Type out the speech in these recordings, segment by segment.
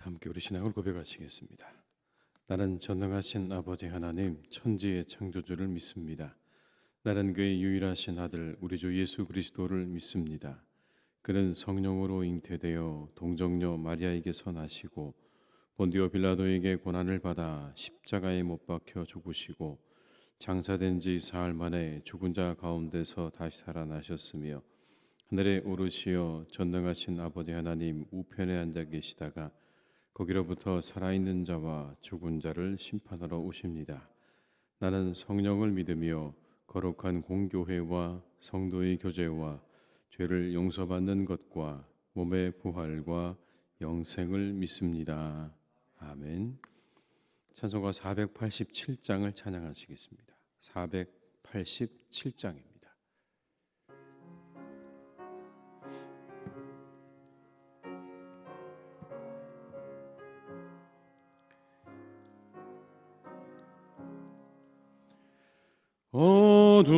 함께 우리 신앙을 고백하시겠습니다. 나는 전능하신 아버지 하나님 천지의 창조주를 믿습니다. 나는 그의 유일하신 아들 우리 주 예수 그리스도를 믿습니다. 그는 성령으로 잉태되어 동정녀 마리아에게서 나시고 본디오 빌라도에게 고난을 받아 십자가에 못 박혀 죽으시고 장사된 지 사흘 만에 죽은 자 가운데서 다시 살아나셨으며 하늘에 오르시어 전능하신 아버지 하나님 우편에 앉아 계시다가 거기로부터 살아있는 자와 죽은 자를 심판하러 오십니다. 나는 성령을 믿으며 거룩한 공교회와 성도의 교제와 죄를 용서받는 것과 몸의 부활과 영생을 믿습니다. 아멘. 찬송가 487장을 찬양하시겠습니다. 487장입니다. 어둠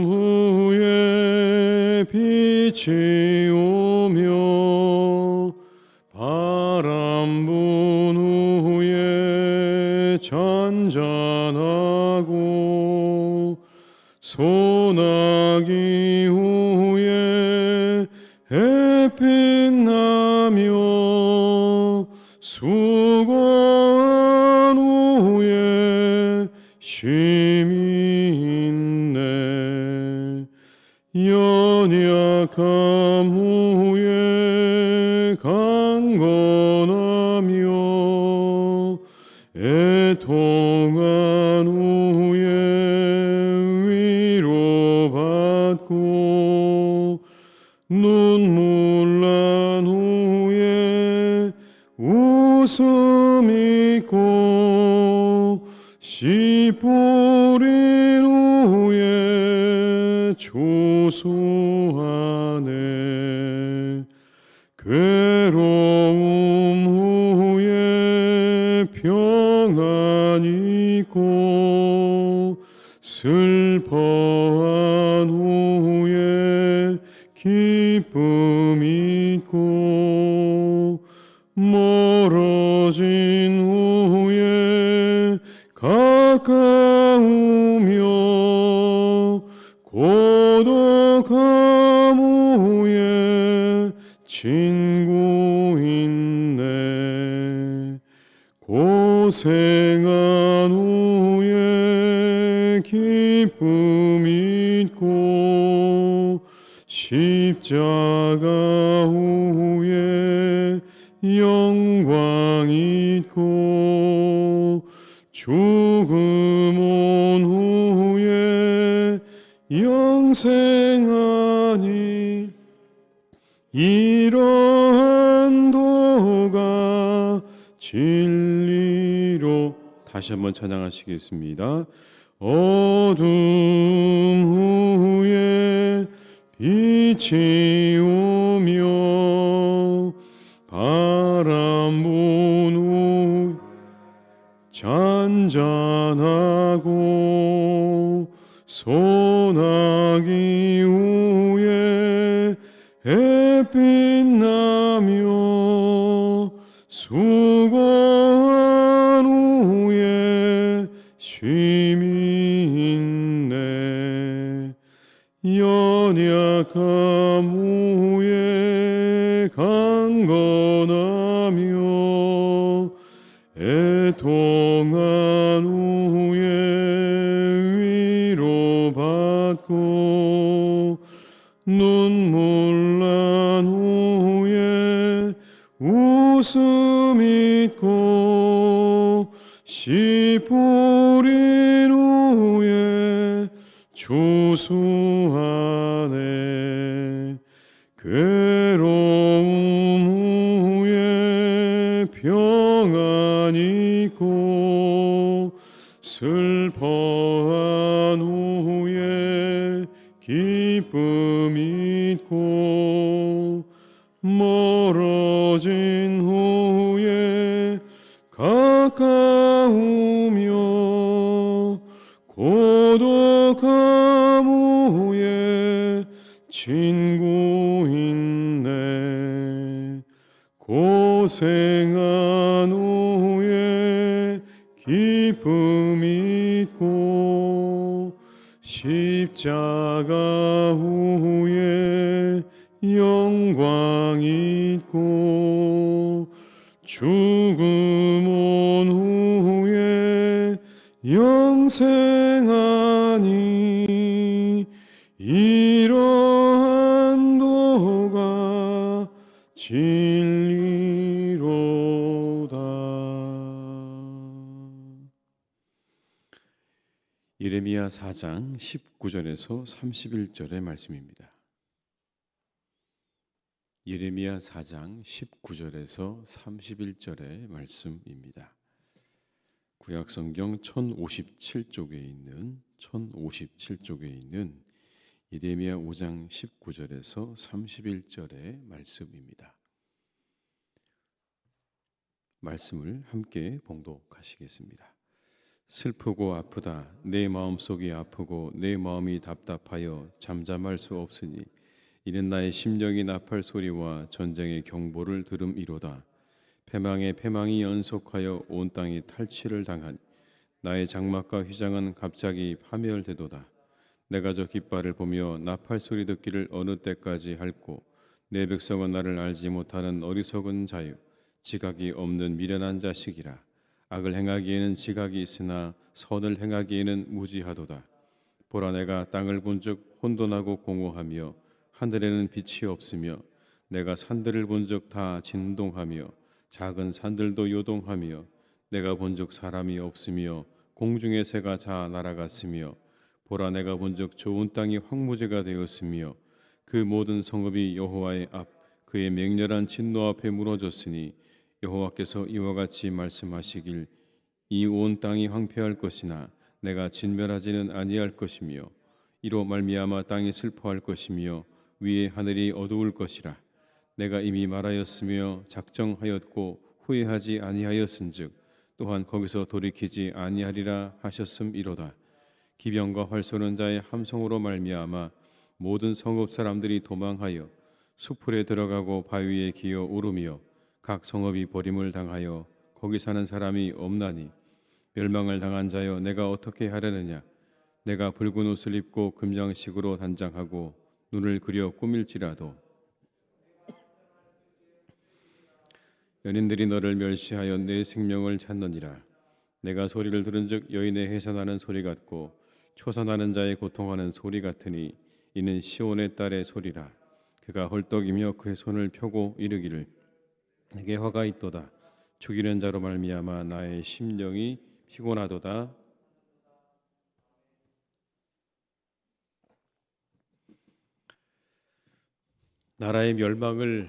후에 빛이 오며 바람 분 후에 잔잔하고 소나기 후에 햇빛 나며 수고한 후에 쉼이 연약함 후에 강건하며 애통한 후에 위로받고 눈물 난 후에 웃음 있고 씨 뿌린 후에 조소하네. 괴로움 후에 평안 있고 슬퍼한 후에 기쁨 있고 멀어진 후에 가까우며 고독함 후에 친구 있네. 고생한 후에 기쁨 있고 십자가 후에 영광 있고 죽음 온 후에 영생하니 이러한 도가 진리로. 다시 한번 찬양하시겠습니다. 어둠 후에 빛이 오며 바람 분 후 잔잔하고 소나기 후에 햇빛 나며 수고한 후에 쉼이 있네. 연약함 후에 강건하며 애통한 후에 위로받고 눈물 난 후에 웃음 있고 씨 뿌린 후에 조소하네. 괴로움 후에 평안 있고 슬퍼한 후에 기쁨 있고 멀어진 후에 가까우며 고독함 친구 있네. 고생한 고생한 후에 기쁨 있고 십자가 후에 영광 있고 죽음 온 후에 영생하니 이러한 도가 진리로다. 예레미야 4장 19절에서 31절의 말씀입니다. 예레미야 4장 19절에서 31절의 말씀입니다. 구약성경 1057쪽에 있는 예레미야 5장 19절에서 31절의 말씀입니다. 말씀을 함께 봉독하시겠습니다. 슬프고 아프다. 내 마음속이 아프고 내 마음이 답답하여 잠잠할 수 없으니 이는 나의 심령이 나팔 소리와 전쟁의 경보를 들음이로다. 패망의 패망이 연속하여 온 땅이 탈취를 당하니 나의 장막과 휘장은 갑자기 파멸되도다. 내가 저 깃발을 보며 나팔 소리 듣기를 어느 때까지 할꼬. 내 백성은 나를 알지 못하는 어리석은 자유, 지각이 없는 미련한 자식이라. 악을 행하기에는 지각이 있으나 선을 행하기에는 무지하도다. 보라, 내가 땅을 본즉 혼돈하고 공허하며 하늘에는 빛이 없으며 내가 산들을 본즉 다 진동하며 작은 산들도 요동하며 내가 본즉 사람이 없으며 공중의 새가 다 날아갔으며 보라, 내가 본즉 좋은 땅이 황무지가 되었으며 그 모든 성읍이 여호와의 앞 그의 맹렬한 진노 앞에 무너졌으니 여호와께서 이와 같이 말씀하시길 이 온 땅이 황폐할 것이나 내가 진멸하지는 아니할 것이며 이로 말미암아 땅이 슬퍼할 것이며 위의 하늘이 어두울 것이라. 내가 이미 말하였으며 작정하였고 후회하지 아니하였은즉 또한 거기서 돌이키지 아니하리라 하셨음이로다. 기병과 활 쏘는 자의 함성으로 말미암아 모든 성읍 사람들이 도망하여 수풀에 들어가고 바위에 기어 오르며 각 성읍이 버림을 당하여 거기 사는 사람이 없나니 멸망을 당한 자여 내가 어떻게 하려느냐. 내가 붉은 옷을 입고 금장식으로 단장하고 눈을 그려 꾸밀지라도 연인들이 너를 멸시하여 내 생명을 찾느니라. 내가 소리를 들은즉 여인의 해산하는 소리 같고 초산하는 자의 고통하는 소리 같으니 이는 시온의 딸의 소리라. 그가 헐떡이며 그의 손을 펴고 이르기를 내게 화가 있도다. 죽이는 자로 말미암아 나의 심령이 피곤하도다. 나라의 멸망을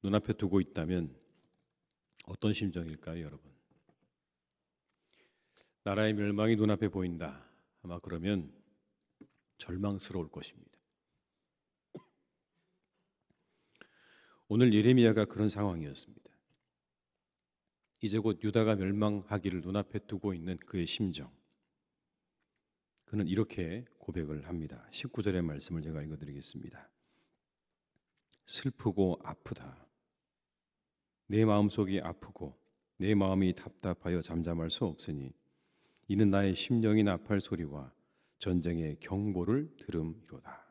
눈앞에 두고 있다면 어떤 심정일까요, 여러분? 나라의 멸망이 눈앞에 보인다. 아마 그러면 절망스러울 것입니다. 오늘 예레미야가 그런 상황이었습니다. 이제 곧 유다가 멸망하기를 눈앞에 두고 있는 그의 심정. 그는 이렇게 고백을 합니다. 19절의 말씀을 제가 읽어드리겠습니다. 슬프고 아프다. 내 마음속이 아프고 내 마음이 답답하여 잠잠할 수 없으니 이는 나의 심령이 나팔 소리와 전쟁의 경보를 들음이로다.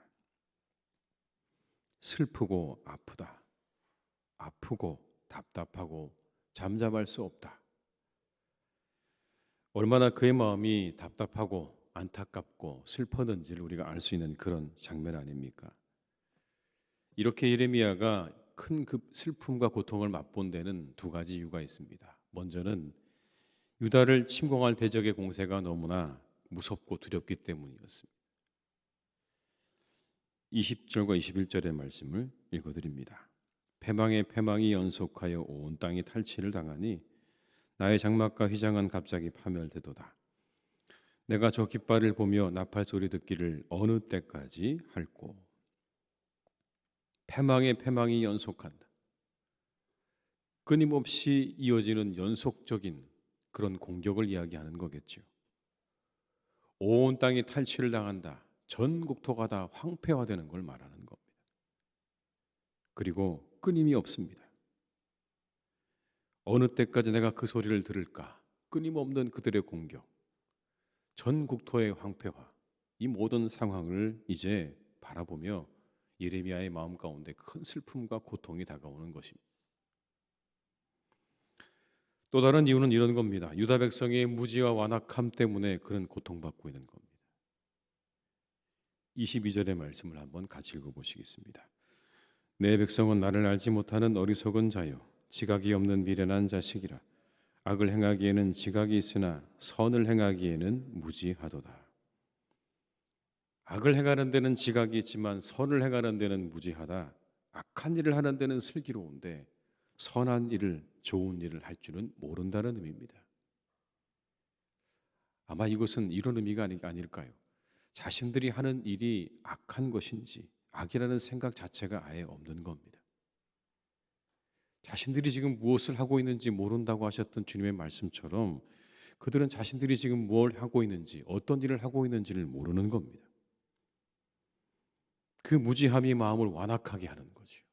슬프고 아프다. 아프고 답답하고 잠잠할 수 없다. 얼마나 그의 마음이 답답하고 안타깝고 슬펐는지를 우리가 알 수 있는 그런 장면 아닙니까? 이렇게 예레미야가 큰 그 슬픔과 고통을 맛본 데는 두 가지 이유가 있습니다. 먼저는 유다를 침공할 대적의 공세가 너무나 무섭고 두렵기 때문이었습니다. 20절과 21절의 말씀을 읽어드립니다. 패망의 패망이 연속하여 온 땅이 탈취를 당하니 나의 장막과 휘장은 갑자기 파멸되도다. 내가 저 깃발을 보며 나팔 소리 듣기를 어느 때까지 할꼬. 패망의 패망이 연속한다. 끊임없이 이어지는 연속적인 그런 공격을 이야기하는 거겠죠. 온 땅이 탈취를 당한다. 전 국토가 다 황폐화되는 걸 말하는 겁니다. 그리고 끊임이 없습니다. 어느 때까지 내가 그 소리를 들을까? 끊임없는 그들의 공격, 전 국토의 황폐화, 이 모든 상황을 이제 바라보며 예레미야의 마음 가운데 큰 슬픔과 고통이 다가오는 것입니다. 또 다른 이유는 이런 겁니다. 유다 백성의 무지와 완악함 때문에 그런 고통받고 있는 겁니다. 22절의 말씀을 한번 같이 읽어보시겠습니다. 내 백성은 나를 알지 못하는 어리석은 자요 지각이 없는 미련한 자식이라. 악을 행하기에는 지각이 있으나 선을 행하기에는 무지하도다. 악을 행하는 데는 지각이 있지만 선을 행하는 데는 무지하다. 악한 일을 하는 데는 슬기로운데 선한 일을, 좋은 일을 할 줄은 모른다는 의미입니다. 아마 이것은 이런 의미가 아닐까요? 자신들이 하는 일이 악한 것인지 악이라는 생각 자체가 아예 없는 겁니다. 자신들이 지금 무엇을 하고 있는지 모른다고 하셨던 주님의 말씀처럼 그들은 자신들이 지금 뭘 하고 있는지, 어떤 일을 하고 있는지를 모르는 겁니다. 그 무지함이 마음을 완악하게 하는 거죠.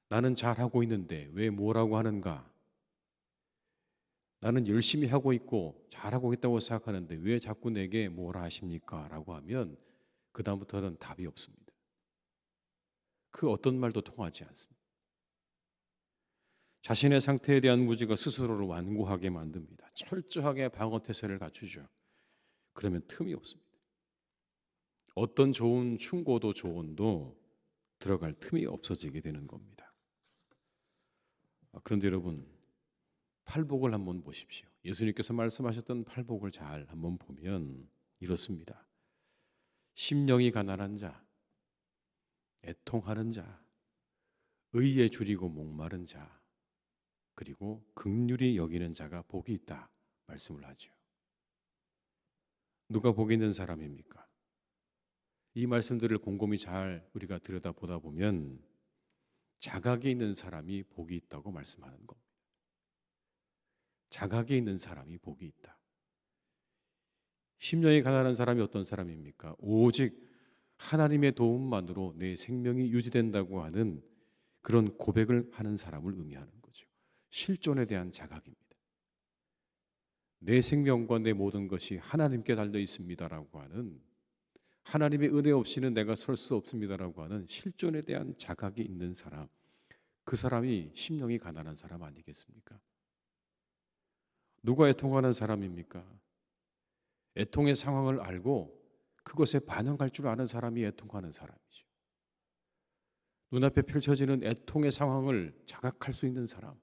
나는 잘하고 있는데 왜 뭐라고 하는가? 나는 열심히 하고 있고 잘하고 있다고 생각하는데 왜 자꾸 내게 뭐라 하십니까? 라고 하면 그 다음부터는 답이 없습니다. 그 어떤 말도 통하지 않습니다. 자신의 상태에 대한 무지가 스스로를 완고하게 만듭니다. 철저하게 방어태세를 갖추죠. 그러면 틈이 없습니다. 어떤 좋은 충고도 조언도 들어갈 틈이 없어지게 되는 겁니다. 그런데 여러분, 팔복을 한번 보십시오. 예수님께서 말씀하셨던 팔복을 잘 한번 보면 이렇습니다. 심령이 가난한 자, 애통하는 자, 의에 줄이고 목마른 자, 그리고 긍휼히 여기는 자가 복이 있다 말씀을 하죠. 누가 복이 있는 사람입니까? 이 말씀들을 곰곰이 잘 우리가 들여다보다 보면 자각이 있는 사람이 복이 있다고 말씀하는 겁니다. 자각이 있는 사람이 복이 있다. 심령이 가난한 사람이 어떤 사람입니까? 오직 하나님의 도움만으로 내 생명이 유지된다고 하는 그런 고백을 하는 사람을 의미하는 거죠. 실존에 대한 자각입니다. 내 생명과 내 모든 것이 하나님께 달려 있습니다라고 하는, 하나님의 은혜 없이는 내가 설 수 없습니다라고 하는 실존에 대한 자각이 있는 사람, 그 사람이 심령이 가난한 사람 아니겠습니까? 누가 애통하는 사람입니까? 애통의 상황을 알고 그것에 반응할 줄 아는 사람이 애통하는 사람이죠. 눈앞에 펼쳐지는 애통의 상황을 자각할 수 있는 사람,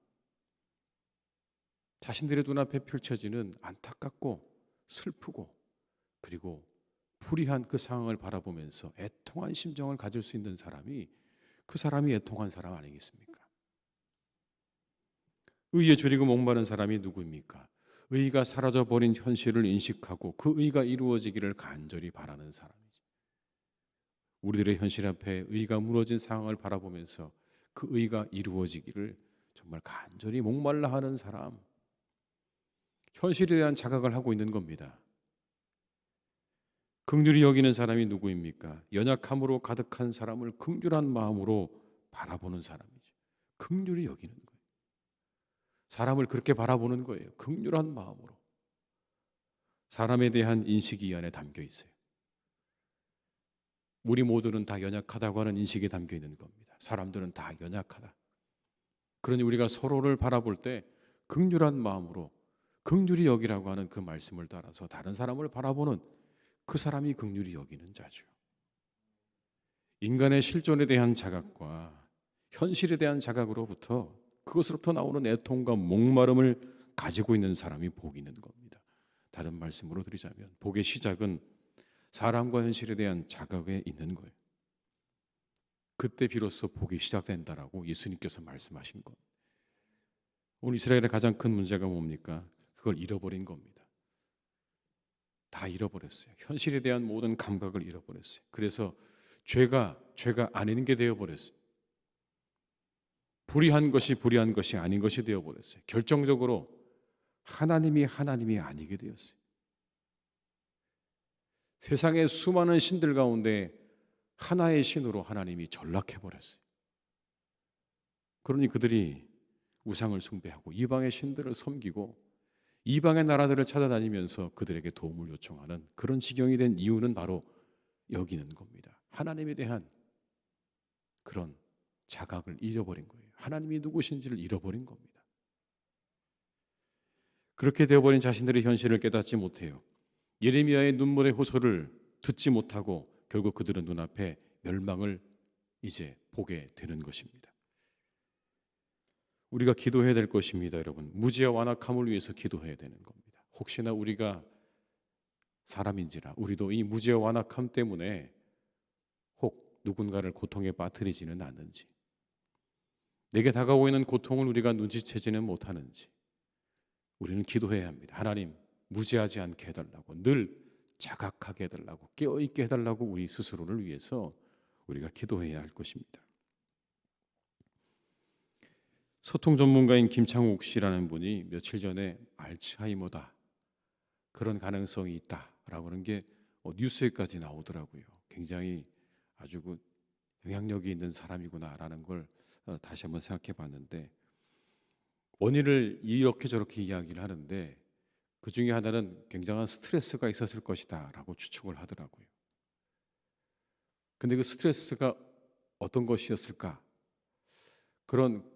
자신들의 눈앞에 펼쳐지는 안타깝고 슬프고 그리고 불의한 그 상황을 바라보면서 애통한 심정을 가질 수 있는 사람이, 그 사람이 애통한 사람 아니겠습니까? 의에 줄이고 목마른 사람이 누구입니까? 의가 사라져버린 현실을 인식하고 그 의가 이루어지기를 간절히 바라는 사람이죠. 우리들의 현실 앞에 의가 무너진 상황을 바라보면서 그 의가 이루어지기를 정말 간절히 목말라 하는 사람, 현실에 대한 자각을 하고 있는 겁니다. 긍휼히 여기는 사람이 누구입니까? 연약함으로 가득한 사람을 긍휼한 마음으로 바라보는 사람이죠. 긍휼히 여기는 거예요. 사람을 그렇게 바라보는 거예요. 긍휼한 마음으로. 사람에 대한 인식이 이 안에 담겨 있어요. 우리 모두는 다 연약하다고 하는 인식이 담겨 있는 겁니다. 사람들은 다 연약하다. 그러니 우리가 서로를 바라볼 때 긍휼한 마음으로 긍휼히 여기라고 하는 그 말씀을 따라서 다른 사람을 바라보는 그 사람이 긍휼히 여기는 자죠. 인간의 실존에 대한 자각과 현실에 대한 자각으로부터, 그것으로부터 나오는 애통과 목마름을 가지고 있는 사람이 복이 있는 겁니다. 다른 말씀으로 드리자면 복의 시작은 사람과 현실에 대한 자각에 있는 거예요. 그때 비로소 복이 시작된다라고 예수님께서 말씀하신 것. 오늘 이스라엘의 가장 큰 문제가 뭡니까? 그걸 잃어버린 겁니다. 다 잃어버렸어요. 현실에 대한 모든 감각을 잃어버렸어요. 그래서 죄가 아닌 게 되어버렸어요. 불의한 것이 아닌 것이 되어버렸어요. 결정적으로 하나님이 아니게 되었어요. 세상의 수많은 신들 가운데 하나의 신으로 하나님이 전락해버렸어요. 그러니 그들이 우상을 숭배하고 이방의 신들을 섬기고 이방의 나라들을 찾아다니면서 그들에게 도움을 요청하는 그런 지경이 된 이유는 바로 여기는 겁니다. 하나님에 대한 그런 자각을 잃어버린 거예요. 하나님이 누구신지를 잃어버린 겁니다. 그렇게 되어버린 자신들의 현실을 깨닫지 못해요. 예레미야의 눈물의 호소를 듣지 못하고 결국 그들은 눈앞에 멸망을 이제 보게 되는 것입니다. 우리가 기도해야 될 것입니다, 여러분. 무지와 완악함을 위해서 기도해야 되는 겁니다. 혹시나 우리가 사람인지라 우리도 이 무지와 완악함 때문에 혹 누군가를 고통에 빠뜨리지는 않는지, 내게 다가오고 있는 고통을 우리가 눈치채지는 못하는지 우리는 기도해야 합니다. 하나님, 무지하지 않게 해달라고, 늘 자각하게 해달라고, 깨어있게 해달라고 우리 스스로를 위해서 우리가 기도해야 할 것입니다. 소통 전문가인 김창욱 씨라는 분이 며칠 전에 알츠하이머다, 그런 가능성이 있다라고 하는 게 뉴스에까지 나오더라고요. 굉장히 아주 영향력이 있는 사람이구나라는 걸 다시 한번 생각해 봤는데, 원인을 이렇게 저렇게 이야기를 하는데 그 중에 하나는 굉장한 스트레스가 있었을 것이다 라고 추측을 하더라고요. 근데 그 스트레스가 어떤 것이었을까? 그런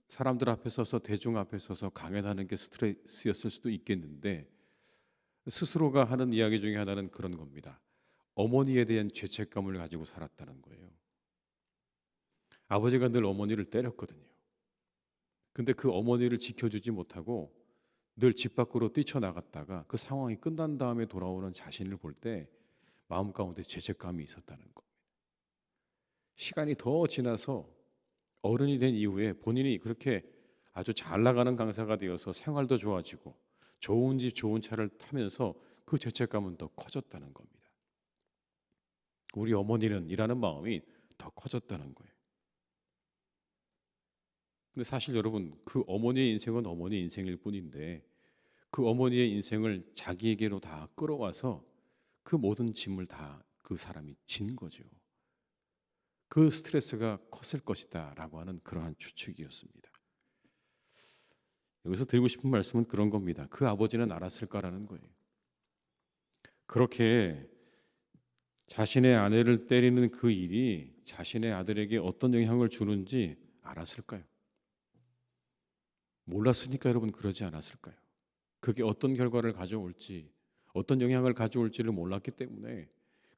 사람들 앞에 서서, 대중 앞에 서서 강연하는 게 스트레스였을 수도 있겠는데, 스스로가 하는 이야기 중에 하나는 그런 겁니다. 어머니에 대한 죄책감을 가지고 살았다는 거예요. 아버지가 늘 어머니를 때렸거든요. 근데 그 어머니를 지켜주지 못하고 늘 집 밖으로 뛰쳐나갔다가 그 상황이 끝난 다음에 돌아오는 자신을 볼 때 마음 가운데 죄책감이 있었다는 겁니다. 시간이 더 지나서 어른이 된 이후에 본인이 그렇게 아주 잘 나가는 강사가 되어서 생활도 좋아지고 좋은 집 좋은 차를 타면서 그 죄책감은 더 커졌다는 겁니다. 우리 어머니는 이라는 마음이 더 커졌다는 거예요. 근데 사실 여러분, 그 어머니의 인생은 어머니의 인생일 뿐인데 그 어머니의 인생을 자기에게로 다 끌어와서 그 모든 짐을 다 그 사람이 진 거죠. 그 스트레스가 컸을 것이다 라고 하는 그러한 추측이었습니다. 여기서 드리고 싶은 말씀은 그런 겁니다. 그 아버지는 알았을까라는 거예요. 그렇게 자신의 아내를 때리는 그 일이 자신의 아들에게 어떤 영향을 주는지 알았을까요? 몰랐으니까 여러분 그러지 않았을까요? 그게 어떤 결과를 가져올지, 어떤 영향을 가져올지를 몰랐기 때문에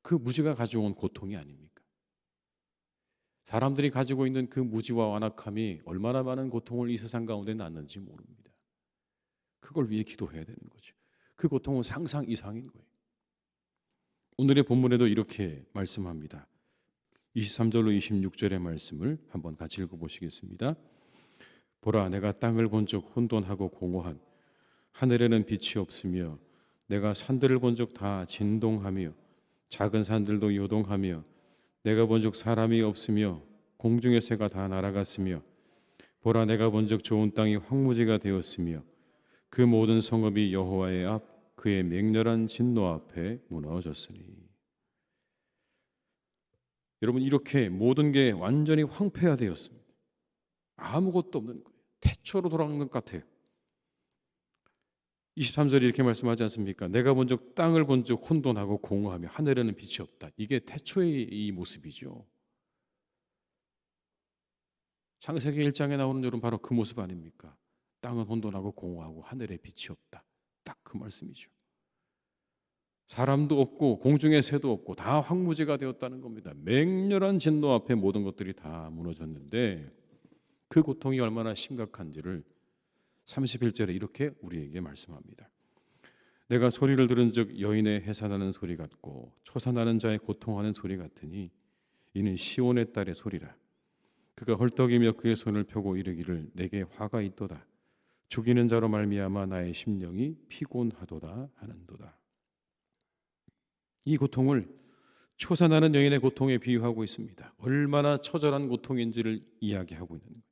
그 무지가 가져온 고통이 아닙니까? 사람들이 가지고 있는 그 무지와 완악함이 얼마나 많은 고통을 이 세상 가운데 낳는지 모릅니다. 그걸 위해 기도해야 되는 거죠. 그 고통은 상상 이상인 거예요. 오늘의 본문에도 이렇게 말씀합니다. 23절로 26절의 말씀을 한번 같이 읽어보시겠습니다. 보라, 내가 땅을 본즉 혼돈하고 공허한, 하늘에는 빛이 없으며 내가 산들을 본즉 다 진동하며 작은 산들도 요동하며 내가 본즉 사람이 없으며 공중의 새가 다 날아갔으며 보라, 내가 본즉 좋은 땅이 황무지가 되었으며 그 모든 성읍이 여호와의 앞 그의 맹렬한 진노 앞에 무너졌으니. 여러분, 이렇게 모든 게 완전히 황폐화되었습니다. 아무것도 없는 거예요. 태초로 돌아간 것 같아요. 23절에 이렇게 말씀하지 않습니까? 내가 본즉 땅을 본즉 혼돈하고 공허하며 하늘에는 빛이 없다. 이게 태초의 이 모습이죠. 창세기 1장에 나오는 여러분 바로 그 모습 아닙니까? 땅은 혼돈하고 공허하고 하늘에 빛이 없다. 딱 그 말씀이죠. 사람도 없고 공중의 새도 없고 다 황무지가 되었다는 겁니다. 맹렬한 진노 앞에 모든 것들이 다 무너졌는데 그 고통이 얼마나 심각한지를 31절에 이렇게 우리에게 말씀합니다. 내가 소리를 들은즉 여인의 해산하는 소리 같고 초산하는 자의 고통하는 소리 같으니 이는 시온의 딸의 소리라. 그가 헐떡이며 그의 손을 펴고 이르기를 내게 화가 있도다. 죽이는 자로 말미암아 나의 심령이 피곤하도다 하는도다. 이 고통을 초산하는 여인의 고통에 비유하고 있습니다. 얼마나 처절한 고통인지를 이야기하고 있는 거예요.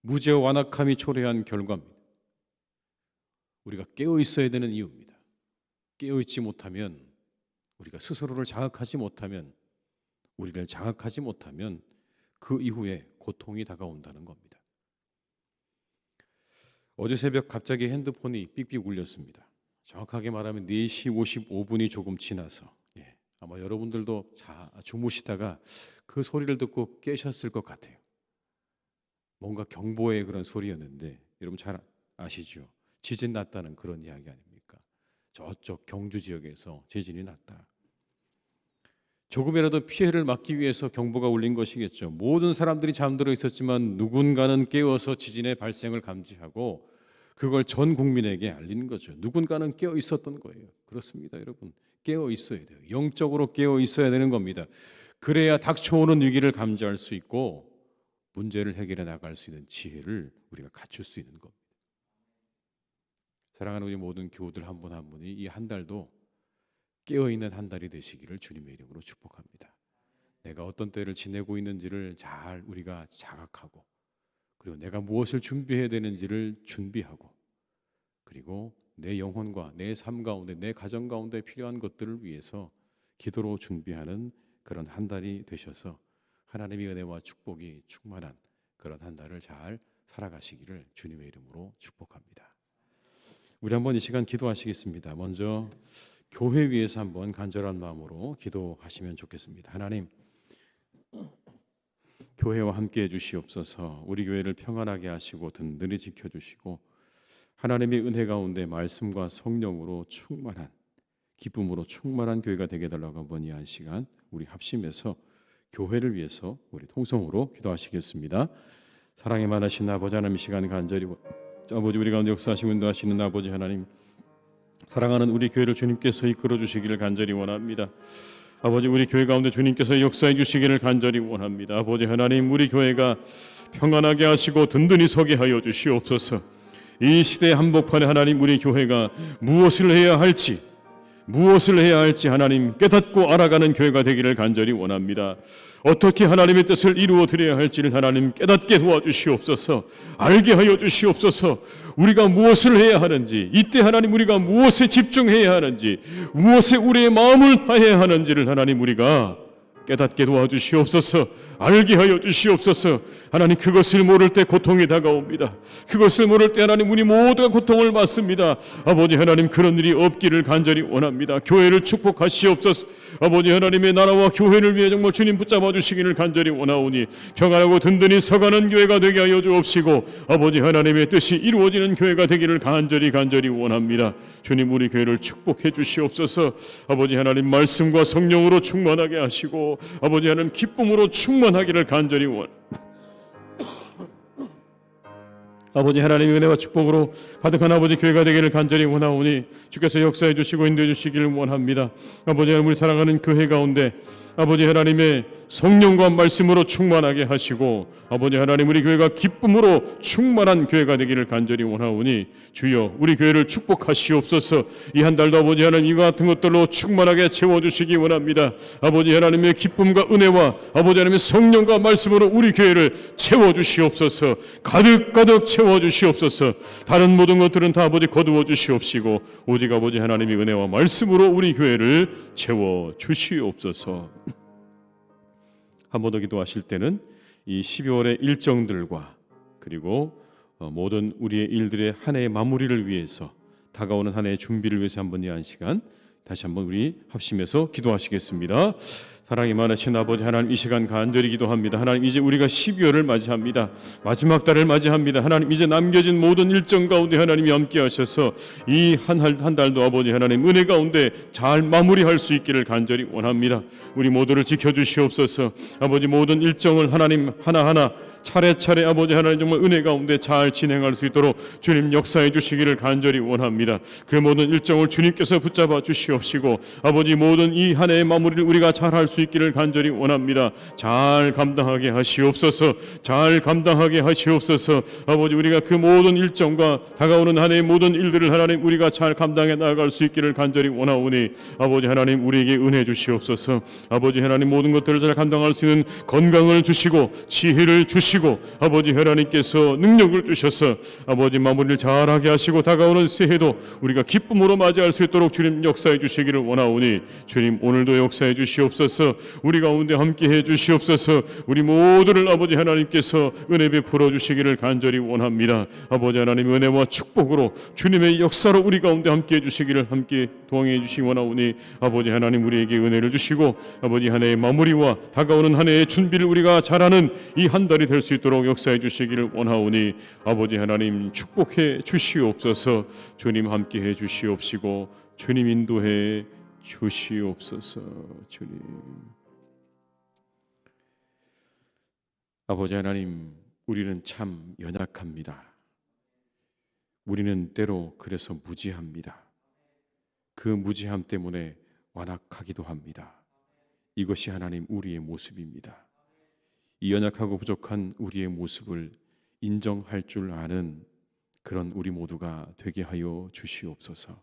무죄와 완악함이 초래한 결과입니다. 우리가 깨어 있어야 되는 이유입니다. 깨어 있지 못하면, 우리가 스스로를 자각하지 못하면, 우리를 자각하지 못하면 그 이후에 고통이 다가온다는 겁니다. 어제 새벽 갑자기 핸드폰이 삑삑 울렸습니다. 정확하게 말하면 4시 55분이 조금 지나서 아마 여러분들도 주무시다가 그 소리를 듣고 깨셨을 것 같아요. 뭔가 경보의 그런 소리였는데 여러분 잘 아시죠? 지진 났다는 그런 이야기 아닙니까? 저쪽 경주 지역에서 지진이 났다. 조금이라도 피해를 막기 위해서 경보가 울린 것이겠죠. 모든 사람들이 잠들어 있었지만 누군가는 깨워서 지진의 발생을 감지하고 그걸 전 국민에게 알리는 거죠. 누군가는 깨어 있었던 거예요. 그렇습니다, 여러분. 깨어 있어야 돼요. 영적으로 깨어 있어야 되는 겁니다. 그래야 닥쳐오는 위기를 감지할 수 있고 문제를 해결해 나갈 수 있는 지혜를 우리가 갖출 수 있는 겁니다. 사랑하는 우리 모든 교우들 한 분 한 분이 이 한 달도 깨어있는 한 달이 되시기를 주님의 이름으로 축복합니다. 내가 어떤 때를 지내고 있는지를 잘 우리가 자각하고 그리고 내가 무엇을 준비해야 되는지를 준비하고 그리고 내 영혼과 내 삶 가운데 내 가정 가운데 필요한 것들을 위해서 기도로 준비하는 그런 한 달이 되셔서 하나님의 은혜와 축복이 충만한 그런 한 달을 잘 살아가시기를 주님의 이름으로 축복합니다. 우리 한번 이 시간 기도하시겠습니다. 먼저 교회 위해서 한번 간절한 마음으로 기도하시면 좋겠습니다. 하나님, 교회와 함께 해주시옵소서. 우리 교회를 평안하게 하시고 든든히 지켜주시고 하나님의 은혜 가운데 말씀과 성령으로 충만한 기쁨으로 충만한 교회가 되게 해달라고 한번 이 한 시간 우리 합심해서 교회를 위해서 우리 통성으로 기도하시겠습니다. 사랑에 많으신 아버지 하나님, 이 시간 간절히 아버지 우리 가운데 역사하시고 인도하시는 아버지 하나님, 사랑하는 우리 교회를 주님께서 이끌어 주시기를 간절히 원합니다. 아버지 우리 교회 가운데 주님께서 역사해 주시기를 간절히 원합니다. 아버지 하나님, 우리 교회가 평안하게 하시고 든든히 서게 하여 주시옵소서. 이 시대의 한복판에 하나님, 우리 교회가 무엇을 해야 할지 하나님 깨닫고 알아가는 교회가 되기를 간절히 원합니다. 어떻게 하나님의 뜻을 이루어 드려야 할지를 하나님 깨닫게 도와주시옵소서. 알게 하여 주시옵소서. 우리가 무엇을 해야 하는지, 이때 하나님 우리가 무엇에 집중해야 하는지, 무엇에 우리의 마음을 다해야 하는지를 하나님 우리가 깨닫게 도와주시옵소서. 알게 하여 주시옵소서. 하나님, 그것을 모를 때 고통이 다가옵니다. 그것을 모를 때 하나님 우리 모두가 고통을 받습니다. 아버지 하나님, 그런 일이 없기를 간절히 원합니다. 교회를 축복하시옵소서. 아버지 하나님의 나라와 교회를 위해 정말 주님 붙잡아 주시기를 간절히 원하오니 평안하고 든든히 서가는 교회가 되게 하여 주옵시고 아버지 하나님의 뜻이 이루어지는 교회가 되기를 간절히 원합니다. 주님, 우리 교회를 축복해 주시옵소서. 아버지 하나님, 말씀과 성령으로 충만하게 하시고 아버지 하나님 기쁨으로 충만하기를 간절히 아버지 하나님의 은혜와 축복으로 가득한 아버지 교회가 되기를 간절히 원하오니 주께서 역사해 주시고 인도해 주시기를 원합니다. 아버지 하나님, 우리 사랑하는 교회 가운데 아버지 하나님의 성령과 말씀으로 충만하게 하시고 아버지 하나님, 우리 교회가 기쁨으로 충만한 교회가 되기를 간절히 원하오니 주여 우리 교회를 축복하시옵소서. 이 한 달도 아버지 하나님 이와 같은 것들로 충만하게 채워주시기 원합니다. 아버지 하나님의 기쁨과 은혜와 아버지 하나님의 성령과 말씀으로 우리 교회를 채워주시옵소서. 가득 채워주시옵소서. 다른 모든 것들은 다 아버지 거두어 주시옵시고 오직 아버지 하나님의 은혜와 말씀으로 우리 교회를 채워주시옵소서. 한 번 더 기도하실 때는 이 12월의 일정들과 그리고 모든 우리의 일들의 한 해의 마무리를 위해서 다가오는 한 해의 준비를 위해서 한번 이 한 시간 다시 한번 우리 합심해서 기도하시겠습니다. 사랑이 많으신 아버지 하나님, 이 시간 간절히 기도합니다. 하나님, 이제 우리가 12월을 맞이합니다. 마지막 달을 맞이합니다. 하나님, 이제 남겨진 모든 일정 가운데 하나님이 함께 하셔서 이 한 달도 아버지 하나님 은혜 가운데 잘 마무리할 수 있기를 간절히 원합니다. 우리 모두를 지켜주시옵소서. 아버지, 모든 일정을 하나님 하나하나 차례차례 아버지 하나님 정말 은혜 가운데 잘 진행할 수 있도록 주님 역사해 주시기를 간절히 원합니다. 그 모든 일정을 주님께서 붙잡아 주시옵시고 아버지, 모든 이 한 해의 마무리를 우리가 잘 할 수 있기를 간절히 원합니다. 잘 감당하게 하시옵소서. 잘 감당하게 하시옵소서. 아버지, 우리가 그 모든 일정과 다가오는 한 해의 모든 일들을 하나님 우리가 잘 감당해 나아갈 수 있기를 간절히 원하오니 아버지 하나님 우리에게 은혜 주시옵소서. 아버지 하나님, 모든 것들을 잘 감당할 수 있는 건강을 주시고 지혜를 주시고 아버지 하나님께서 능력을 주셔서 아버지 마무리를 잘하게 하시고 다가오는 새해도 우리가 기쁨으로 맞이할 수 있도록 주님 역사해 주시기를 원하오니 주님 오늘도 역사해 주시옵소서. 주시옵소서. 우리 가운데 함께해 주시옵소서. 우리 모두를 아버지 하나님께서 은혜 베풀어 주시기를 간절히 원합니다. 아버지 하나님 은혜와 축복으로 주님의 역사로 우리 가운데 함께해 주시기를 함께 도와해 주시기 원하오니 아버지 하나님 우리에게 은혜를 주시고 아버지 한 해의 마무리와 다가오는 한 해의 준비를 우리가 잘하는 이 한 달이 될 수 있도록 역사해 주시기를 원하오니 아버지 하나님 축복해 주시옵소서. 주님 함께해 주시옵시고 주님 인도해 주시옵소서. 주님 아버지 하나님 우리는 참 연약합니다. 우리는 때로 그래서 무지합니다. 그 무지함 때문에 완악하기도 합니다. 이것이 하나님 우리의 모습입니다. 이 연약하고 부족한 우리의 모습을 인정할 줄 아는 그런 우리 모두가 되게 하여 주시옵소서.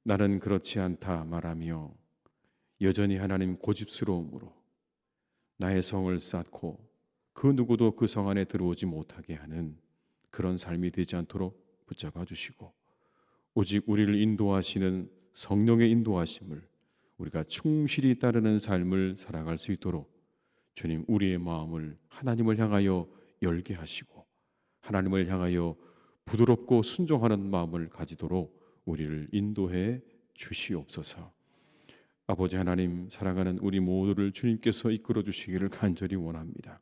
나는 그렇지 않다 말하며 여전히 하나님 고집스러움으로 나의 성을 쌓고 그 누구도 그 성 안에 들어오지 못하게 하는 그런 삶이 되지 않도록 붙잡아 주시고 오직 우리를 인도하시는 성령의 인도하심을 우리가 충실히 따르는 삶을 살아갈 수 있도록 주님 우리의 마음을 하나님을 향하여 열게 하시고 하나님을 향하여 부드럽고 순종하는 마음을 가지도록 우리를 인도해 주시옵소서. 아버지 하나님 사랑하는 우리 모두를 주님께서 이끌어 주시기를 간절히 원합니다.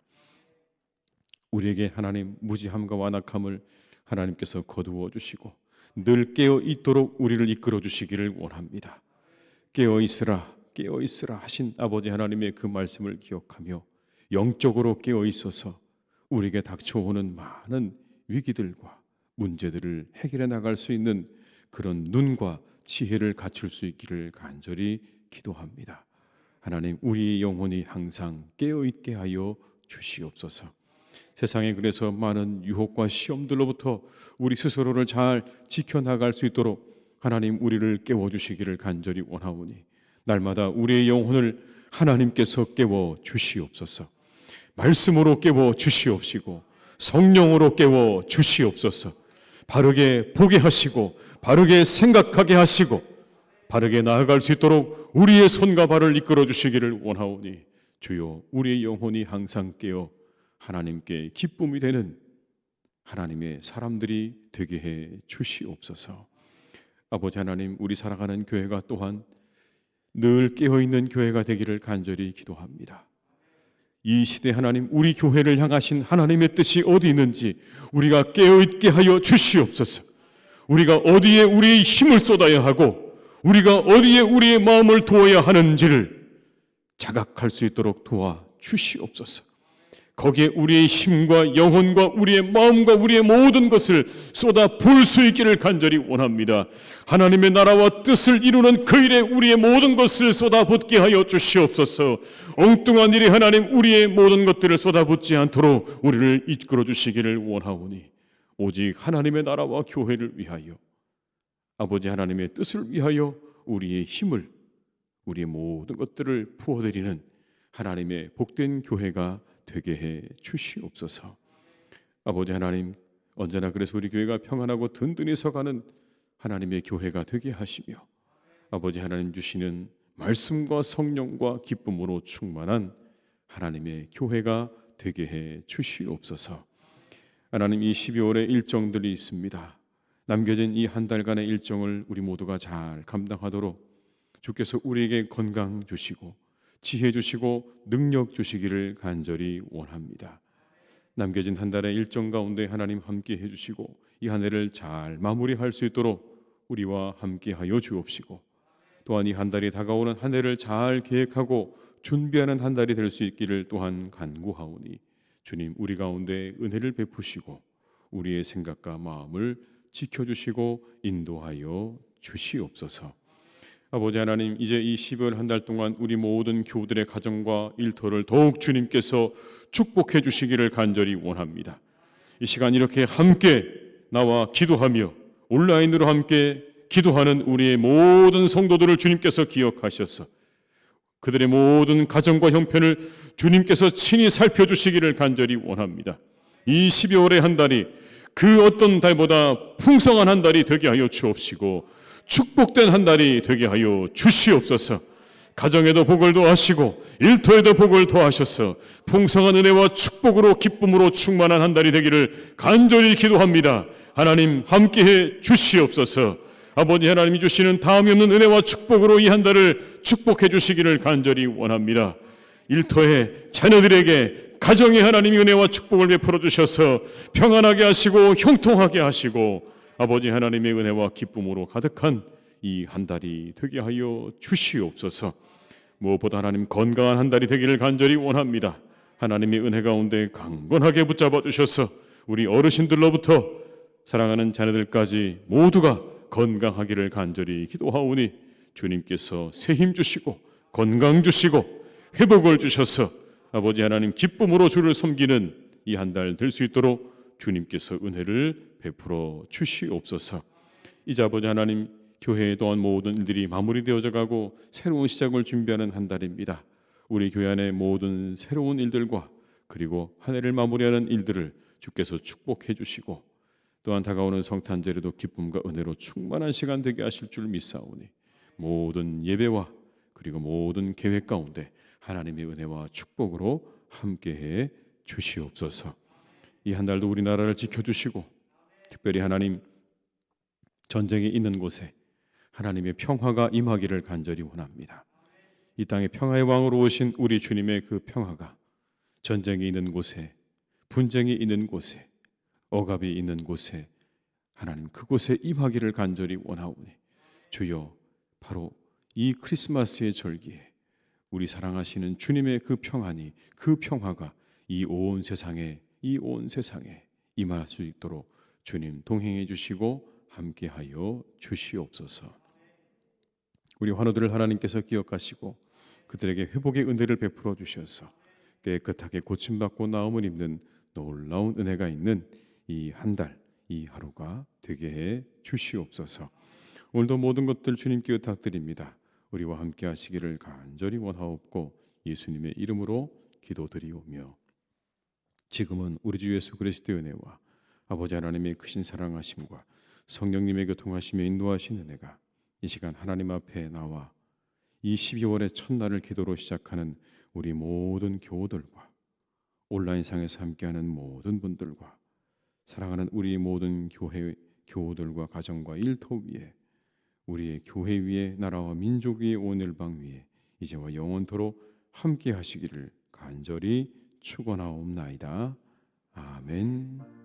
우리에게 하나님 무지함과 완악함을 하나님께서 거두어 주시고 늘 깨어 있도록 우리를 이끌어 주시기를 원합니다. 깨어 있으라 깨어 있으라 하신 아버지 하나님의 그 말씀을 기억하며 영적으로 깨어 있어서 우리에게 닥쳐오는 많은 위기들과 문제들을 해결해 나갈 수 있는 그런 눈과 지혜를 갖출 수 있기를 간절히 기도합니다. 하나님 우리 영혼이 항상 깨어 있게 하여 주시옵소서. 세상에 그래서 많은 유혹과 시험들로부터 우리 스스로를 잘 지켜나갈 수 있도록 하나님 우리를 깨워주시기를 간절히 원하오니 날마다 우리의 영혼을 하나님께서 깨워 주시옵소서. 말씀으로 깨워 주시옵시고 성령으로 깨워 주시옵소서. 바르게 보게 하시고 바르게 생각하게 하시고 바르게 나아갈 수 있도록 우리의 손과 발을 이끌어 주시기를 원하오니 주여 우리의 영혼이 항상 깨어 하나님께 기쁨이 되는 하나님의 사람들이 되게 해 주시옵소서. 아버지 하나님 우리 사랑하는 교회가 또한 늘 깨어있는 교회가 되기를 간절히 기도합니다. 이 시대 하나님 우리 교회를 향하신 하나님의 뜻이 어디 있는지 우리가 깨어있게 하여 주시옵소서. 우리가 어디에 우리의 힘을 쏟아야 하고 우리가 어디에 우리의 마음을 두어야 하는지를 자각할 수 있도록 도와 주시옵소서. 거기에 우리의 힘과 영혼과 우리의 마음과 우리의 모든 것을 쏟아 부을 수 있기를 간절히 원합니다. 하나님의 나라와 뜻을 이루는 그 일에 우리의 모든 것을 쏟아붓게 하여 주시옵소서. 엉뚱한 일에 하나님 우리의 모든 것들을 쏟아붓지 않도록 우리를 이끌어 주시기를 원하오니 오직 하나님의 나라와 교회를 위하여 아버지 하나님의 뜻을 위하여 우리의 힘을 우리의 모든 것들을 부어드리는 하나님의 복된 교회가 되게 해 주시옵소서. 아버지 하나님 언제나 그래서 우리 교회가 평안하고 든든히 서가는 하나님의 교회가 되게 하시며 아버지 하나님 주시는 말씀과 성령과 기쁨으로 충만한 하나님의 교회가 되게 해 주시옵소서. 하나님 이 12월의 일정들이 있습니다. 남겨진 이 한 달간의 일정을 우리 모두가 잘 감당하도록 주께서 우리에게 건강 주시고 지혜 주시고 능력 주시기를 간절히 원합니다. 남겨진 한 달의 일정 가운데 하나님 함께 해주시고 이 한 해를 잘 마무리할 수 있도록 우리와 함께 하여 주옵시고 또한 이 한 달이 다가오는 한 해를 잘 계획하고 준비하는 한 달이 될 수 있기를 또한 간구하오니 주님 우리 가운데 은혜를 베푸시고 우리의 생각과 마음을 지켜주시고 인도하여 주시옵소서. 아버지 하나님 이제 이 12월 한 달 동안 우리 모든 교우들의 가정과 일터를 더욱 주님께서 축복해 주시기를 간절히 원합니다. 이 시간 이렇게 함께 나와 기도하며 온라인으로 함께 기도하는 우리의 모든 성도들을 주님께서 기억하셔서 그들의 모든 가정과 형편을 주님께서 친히 살펴주시기를 간절히 원합니다. 이 12월의 한 달이 그 어떤 달보다 풍성한 한 달이 되게 하여 주옵시고 축복된 한 달이 되게 하여 주시옵소서. 가정에도 복을 더하시고 일터에도 복을 더하셔서 풍성한 은혜와 축복으로 기쁨으로 충만한 한 달이 되기를 간절히 기도합니다. 하나님 함께해 주시옵소서. 아버지 하나님이 주시는 다음이 없는 은혜와 축복으로 이 한 달을 축복해 주시기를 간절히 원합니다. 일터에 자녀들에게 가정에 하나님이 은혜와 축복을 베풀어 주셔서 평안하게 하시고 형통하게 하시고 아버지 하나님의 은혜와 기쁨으로 가득한 이 한 달이 되게 하여 주시옵소서. 무엇보다 하나님 건강한 한 달이 되기를 간절히 원합니다. 하나님의 은혜 가운데 강건하게 붙잡아 주셔서 우리 어르신들로부터 사랑하는 자녀들까지 모두가 건강하기를 간절히 기도하오니 주님께서 새 힘 주시고 건강 주시고 회복을 주셔서 아버지 하나님 기쁨으로 주를 섬기는 이 한 달 될 수 있도록 주님께서 은혜를 베풀어 주시옵소서. 이제 아버지 하나님 교회에 또한 모든 일들이 마무리되어져 가고 새로운 시작을 준비하는 한 달입니다. 우리 교회 안의 모든 새로운 일들과 그리고 한 해를 마무리하는 일들을 주께서 축복해 주시고 또한 다가오는 성탄절에도 기쁨과 은혜로 충만한 시간 되게 하실 줄 믿사오니 모든 예배와 그리고 모든 계획 가운데 하나님의 은혜와 축복으로 함께해 주시옵소서. 이 한 달도 우리나라를 지켜주시고 특별히 하나님 전쟁이 있는 곳에 하나님의 평화가 임하기를 간절히 원합니다. 이 땅에 평화의 왕으로 오신 우리 주님의 그 평화가 전쟁이 있는 곳에 분쟁이 있는 곳에 억압이 있는 곳에 하나님 그곳에 임하기를 간절히 원하오니 주여 바로 이 크리스마스의 절기에 우리 사랑하시는 주님의 그 평안이 그 평화가 이 온 세상에 임할 수 있도록 주님 동행해 주시고 함께하여 주시옵소서. 우리 환우들을 하나님께서 기억하시고 그들에게 회복의 은혜를 베풀어 주셔서 깨끗하게 고침받고 나음을 입는 놀라운 은혜가 있는 이 한 달, 이 하루가 되게 해 주시옵소서. 오늘도 모든 것들 주님께 부탁드립니다. 우리와 함께 하시기를 간절히 원하옵고 예수님의 이름으로 기도드리오며 지금은 우리 주 예수 그리스도의 은혜와 아버지 하나님의 크신 사랑하심과 성령님의 교통하심에 인도하신 은혜가 이 시간 하나님 앞에 나와 이 12월의 첫날을 기도로 시작하는 우리 모든 교우들과 온라인상에서 함께하는 모든 분들과 사랑하는 우리 모든 교회 교우들과 가정과 일터 위에 우리의 교회 위에 나라와 민족 위에 온 일방 위에 이제와 영원토록 함께 하시기를 간절히 축원하옵나이다. 아멘.